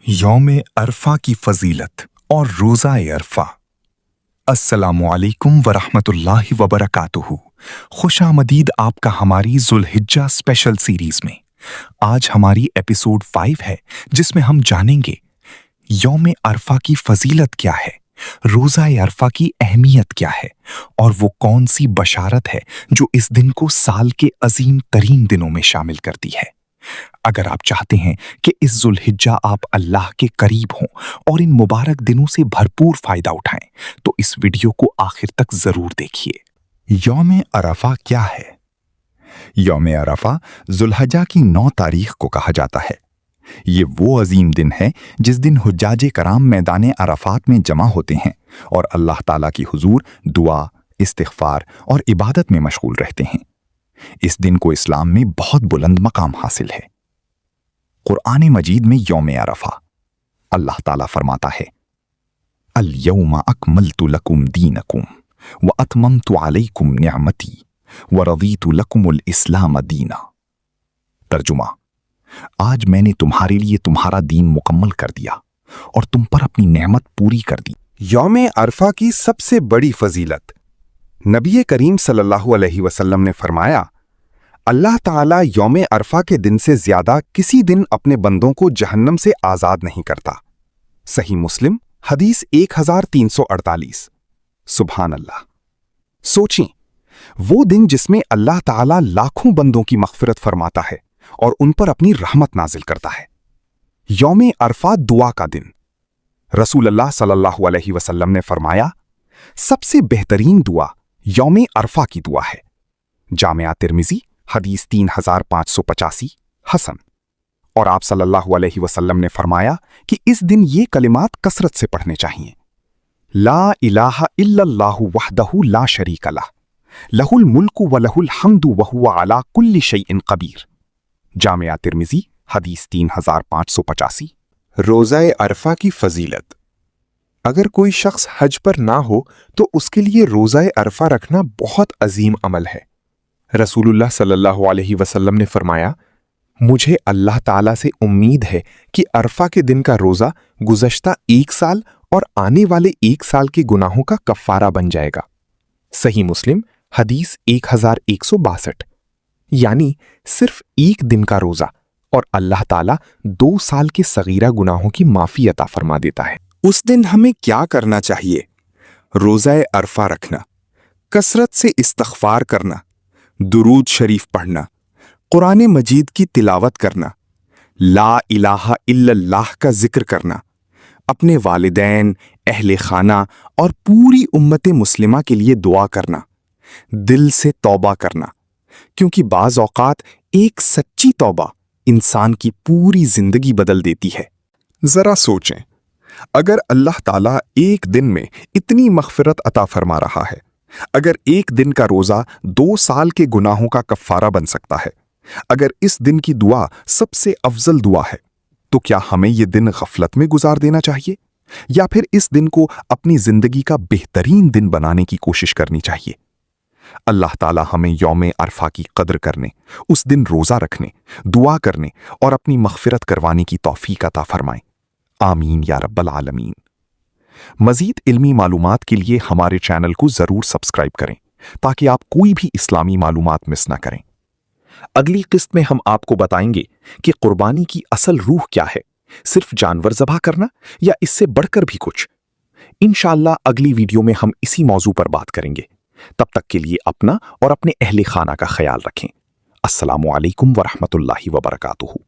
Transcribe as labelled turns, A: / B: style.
A: यौम अरफा की फजीलत और रोज़ा अरफा। अस्सलामुअलैकुम वरहमतुल्लाहि वबरकातुहू। खुशामदीद आपका हमारी जुल्हिज्जा स्पेशल सीरीज में। आज हमारी एपिसोड 5 है, जिसमें हम जानेंगे यौम अरफा की फजीलत क्या है, रोज़ा अरफा की अहमियत क्या है और वो कौन सी बशारत है जो इस दिन को साल के अजीम तरीन दिनों में शामिल करती है। अगर आप चाहते हैं कि इस जुल्हिज्जा आप अल्लाह के करीब हों और इन मुबारक दिनों से भरपूर फायदा उठाएं, तो इस वीडियो को आखिर तक जरूर देखिए। यौम अरफा क्या है? यौम अरफा जुल्हिज्जा की 9 तारीख को कहा जाता है। ये वो अजीम दिन है जिस दिन हुज्जाज कराम मैदान अरफात में जमा होते हैं और अल्लाह ताला की हुजूर दुआ, इस्तिग़फार और इबादत में मशगूल रहते हैं। इस दिन को इस्लाम में बहुत बुलंद मकाम हासिल है। कुरान मजीद में यौम अरफा अल्लाह ताला फरमाता है, अल यौमा अकमलतु लकुम दीनकुम व अतममतु अलैकुम निअमती व रदीतु लकुमुल इस्लाम दीना। तर्जुमा, आज मैंने तुम्हारे लिए तुम्हारा दीन मुकम्मल कर दिया और तुम पर अपनी नेमत पूरी कर दी।
B: यौम अरफा की सबसे बड़ी फजीलत, नबी करीम सल्लल्लाहु अलैहि वसल्लम ने फरमाया, अल्लाह ताला यौम अरफा के दिन से ज्यादा किसी दिन अपने बंदों को जहन्नम से आजाद नहीं करता। सही मुस्लिम हदीस 1348। सुभान अल्लाह। सोचें, वो दिन जिसमें अल्लाह ताला लाखों बंदों की मग़फ़िरत फरमाता है और उन पर अपनी रहमत नाजिल करता है। यौम अरफा दुआ का दिन। रसूलुल्लाह सल्लल्लाहु अलैहि वसल्लम ने फरमाया, सबसे बेहतरीन दुआ यौम अरफा की दुआ है। जामिया तिर्मिज़ी हदीस 3585 हसन। और आप सल्लल्लाहु अलैहि वसल्लम ने फरमाया कि इस दिन ये कलिमात कसरत से पढ़ने चाहिए। ला इलाहा इल्लल्लाहु वहदहु ला शरीका लह, लहुल मुल्कु व लहुल हम्दु व हुवा अला कुल्लि शैइन क़दीर। जामिया तिर्मिज़ी हदीस 3585।
C: रोज़ा अरफा की फजीलत। अगर कोई शख्स हज पर ना हो तो उसके लिए रोज़ा अरफा रखना बहुत अजीम अमल है। रसूलुल्लाह सल्लल्लाहु अलैहि वसल्लम ने फरमाया, मुझे अल्लाह ताला से उम्मीद है कि अरफा के दिन का रोज़ा गुज़श्ता 1 साल और आने वाले 1 साल के गुनाहों का कफ़ारा बन जाएगा। सही मुस्लिम हदीस 1162। यानी सिर्फ 1 दिन का रोज़ा और अल्लाह ताला 2 साल के सगीरा गुनाहों की माफ़ी अता फरमा देता है।
B: उस दिन हमें क्या करना चाहिए? रोज़ा अरफा रखना, कसरत से इस्तिग़फ़ार करना, दुरूद शरीफ पढ़ना, कुरान मजीद की तिलावत करना, ला इलाहा इल्लल्लाह का जिक्र करना, अपने वालिदैन, अहले खाना और पूरी उम्मत मुस्लिमा के लिए दुआ करना, दिल से तौबा करना, क्योंकि बाज़ औक़ात एक सच्ची तौबा इंसान की पूरी जिंदगी बदल देती है।
C: जरा सोचें, अगर अल्लाह ताला एक दिन में इतनी मग़फ़िरत अता फरमा रहा है, अगर एक दिन का रोज़ा 2 साल के गुनाहों का कफ़ारा बन सकता है, अगर इस दिन की दुआ सबसे अफजल दुआ है, तो क्या हमें ये दिन गफलत में गुजार देना चाहिए या फिर इस दिन को अपनी जिंदगी का बेहतरीन दिन बनाने की कोशिश करनी चाहिए? अल्लाह ताला हमें यौम अरफा की कद्र करने, उस दिन रोज़ा रखने, दुआ करने और अपनी मग़फ़िरत करवाने की तौफ़ीक़ अता फरमाए। आमीन या रब्बल आलमीन। मज़ीद इल्मी मालूमात के लिए हमारे चैनल को ज़रूर सब्सक्राइब करें ताकि आप कोई भी इस्लामी मालूमात मिस ना करें।
A: अगली किस्त में हम आपको बताएंगे कि कुर्बानी की असल रूह क्या है, सिर्फ जानवर ज़बह करना या इससे बढ़कर भी कुछ। इंशाअल्लाह अगली वीडियो में हम इसी मौजू पर बात करेंगे। तब तक के लिए अपना और अपने अहले खाना का ख्याल रखें। अस्सलामु अलैकुम वरहमतुल्लाहि वबरकातुहू।